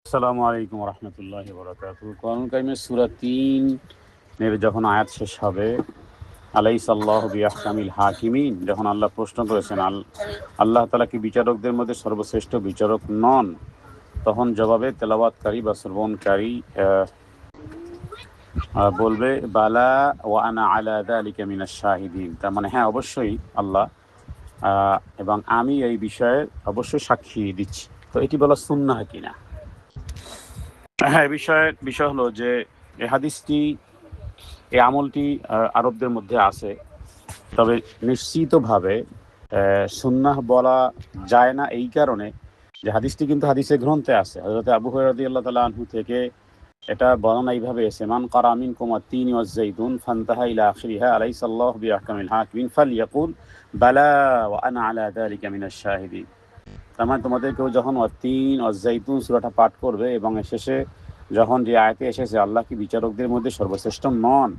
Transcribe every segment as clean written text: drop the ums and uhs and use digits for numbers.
আসসালামু আলাইকুম রহমতুল্লাহি বরকাতুহু। কোরআনুল কারীমের সূরা ৩ এর যখন আয়াত শেষ হবে, আলাইসাল্লাহু বিআহকামিল হাকিমিন, যখন আল্লাহ প্রশ্ন করেছেন আল্লাহ তাআলা কি বিচারকদের মধ্যে সর্বশ্রেষ্ঠ বিচারক নন, তখন জবাবে তেলাওয়াতকারী বা শ্রবণকারী বলবে বালা ওয়া আনা আলা যালিকা মিনাশ শাহিদিন। তার মানে হ্যাঁ, অবশ্যই আল্লাহ, এবং আমি এই বিষয়ে অবশ্যই সাক্ষী দিচ্ছি। তো এটি বলা সুন্নাহ কিনা? হ্যাঁ, বিষয় হলো যে এই হাদিসটি, এই আমলটি আরবদের মধ্যে আছে, তবে নিশ্চিতভাবে সুন্নাহ বলা যায় না এই কারণে যে হাদিসটি কিন্তু হাদিসের গ্রন্থে আছে। হযরত আবু হুরায়রা রাদিয়াল্লাহু তাআলা আনহু থেকে এটা বর্ণনা এইভাবে এসেছে, মান কারা মিনকুম আত-তিন ওয়াজ-যাইতুন ফান্তাহা ইলা আখিরিহা আলাইসাল্লাহু বিআহকামিল হাকিমিন ফালইয়াকুল বালা ওয়া আনা আলা যালিকা মিনাশ শাহিদিন। তার মানে তোমাদের কেউ যখন ওয়াত-তিন ওয়াজ-যাইতুন সূরাটা পাঠ করবে এবং এর শেষে যখন যে আয়াতে এসেছে আল্লাহ কি বিচারকদের মধ্যে সর্বশ্রেষ্ঠ নন,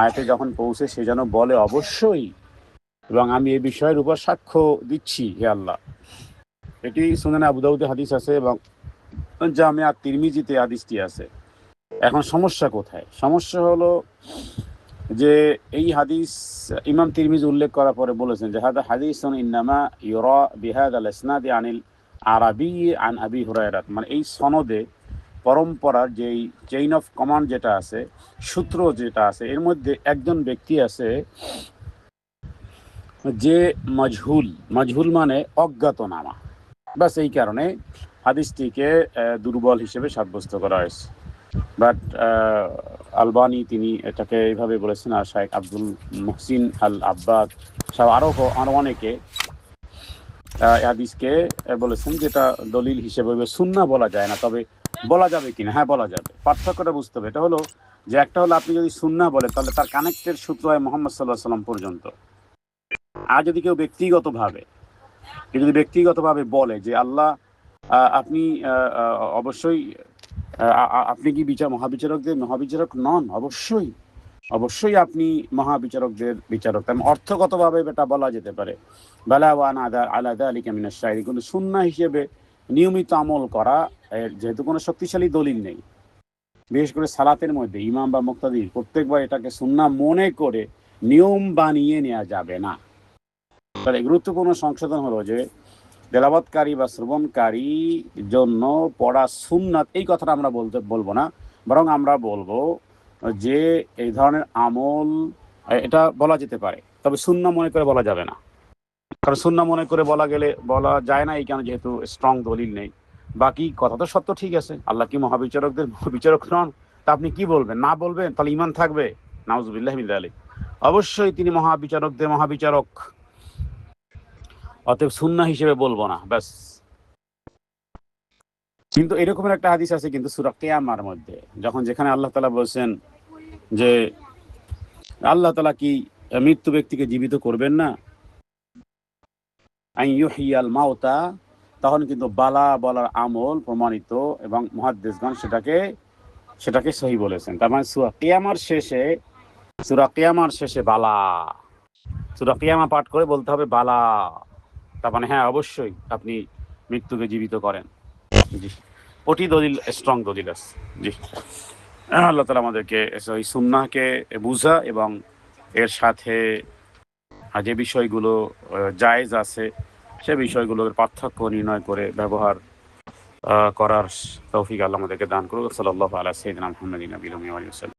আয়াতে যখন পৌঁছে সে যেন বলে অবশ্যই, এবং আমি এই বিষয়ের উপর সাক্ষ্য দিচ্ছি হে আল্লাহ। এটি সুনানে আবু দাউদে হাদিস আছে এবং জামিআ তিরমিজিতে হাদিসটি আছে। এখন সমস্যা কোথায়? সমস্যা হলো যে এই হাদিস ইমাম তিরমিজি উল্লেখ করার পরে বলেছেন যে হাদা হাদিসুন ইন্নামা ইউরা বিহাদাল ইসনাদি আনিল আরাবি আন আবি হুরায়রা। মানে এই সনদে পরম্পরার যেই চেইন অফ কমান্ড যেটা আছে, সূত্র যেটা আছে, এর মধ্যে একজন ব্যক্তি আছে যে মাজহুল মানে অজ্ঞাতনামা। বাস এই কারণে হাদিসটিকে দুর্বল হিসেবে সাব্যস্ত করা হয়েছে। বাট আলবানি তিনি এটাকে এইভাবে বলেছেন, আর শাইখ আব্দুল মুহসিন আল আব্বাদ সব আরও অনেকে হাদিসকে বলেছেন যেটা দলিল হিসেবে সুন্নাহ বলা যায় না, তবে বলা যাবে কিনা, হ্যাঁ বলা যাবে। পার্থক্যটা বুঝতে হবে। এটা হলো যে একটা হলো আপনি যদি সুন্নাহ বলেন তাহলে তার কানেক্টেড সূত্র হয় মুহাম্মদ সাল্লাল্লাহু আলাইহি সাল্লাম পর্যন্ত। আর যদি কেউ ব্যক্তিগতভাবে বলে যে আল্লাহ আপনি অবশ্যই আপনি কি মহাবিচারকদের মহাবিচারক নন, অবশ্যই আপনি মহাবিচারকদের বিচারক, তেমন অর্থগতভাবে এটা বলা যেতে পারে বালা ওয়া আনা আলা যালিকা মিনাশ শাহিদিন। কিন্তু সুন্নাহ হিসেবে নিয়মিত আমল করা, যেহেতু কোনো শক্তিশালী দলিল নেই, বিশেষ করে সালাতের মধ্যে ইমাম বা মুক্তাদি প্রত্যেকবার এটাকে সুন্নাহ মনে করে নিয়ম বানিয়ে নেওয়া যাবে না। তাহলে গুরুত্বপূর্ণ সংশোধন হলো যে তেলাওয়াতকারী বা শ্রবণকারী জন্য পড়া সুন্নাত, এই কথাটা আমরা বলবো না, বরং আমরা বলবো যে এই ধরনের আমল এটা বলা যেতে পারে, তবে সুন্নাহ মনে করে বলা যাবে না। কারণ সুন্নাহ মনে করে বলা যায় না এই কারণে যেহেতু স্ট্রং দলিল নেই। বাকি কথা তো সত্য, ঠিক আছে, আল্লাহ কি মহাবিচারকদের বিচারক নন, তা আপনি কি বলবেন? না বলবেন তাহলে ঈমান থাকবে? নাউজুবিল্লাহি মিন যালিক। অবশ্যই তিনি মহাবিচারকদের মহাবিচারক, অতএব সুন্নাহ হিসেবে বলবো না, ব্যাস। কিন্তু এরকমের একটা হাদিস আছে কিন্তু সূরা কিয়ামার মধ্যে, যেখানে আল্লাহ তাআলা বলছেন যে আল্লাহ তাআলা কি মৃত্যু ব্যক্তিকে জীবিত করবেন না, আন ইউহিয়াল মাউতা, তখন কিন্তু বালা বলার আমল প্রমাণিত এবং মুহাদ্দিসগণ সেটাকে সহিহ বলেছেন। তার মানে সূরা কিয়ামার শেষে বালা, সূরা কিয়ামা পাঠ করে বলতে হবে বালা, তার মানে হ্যাঁ অবশ্যই আপনি মৃত্যুকে জীবিত করেন। জি, ওটি দলিল, স্ট্রং দলিল আছে। জি, আল্লাহ তাআলা আমাদেরকে এই সুন্নাহকে বুঝা এবং এর সাথে যে বিষয়গুলো জায়েজ আছে সে বিষয়গুলোর পার্থক্য নির্ণয় করে ব্যবহার করার তৌফিক আল্লাহ আমাদেরকে দান করুন। সাল্লাল্লাহু আলা সাইয়্যিদিনা মুহাম্মাদিন নবিয়্যিল উম্মি ওয়া আলিহি ওয়া সাল্লাম।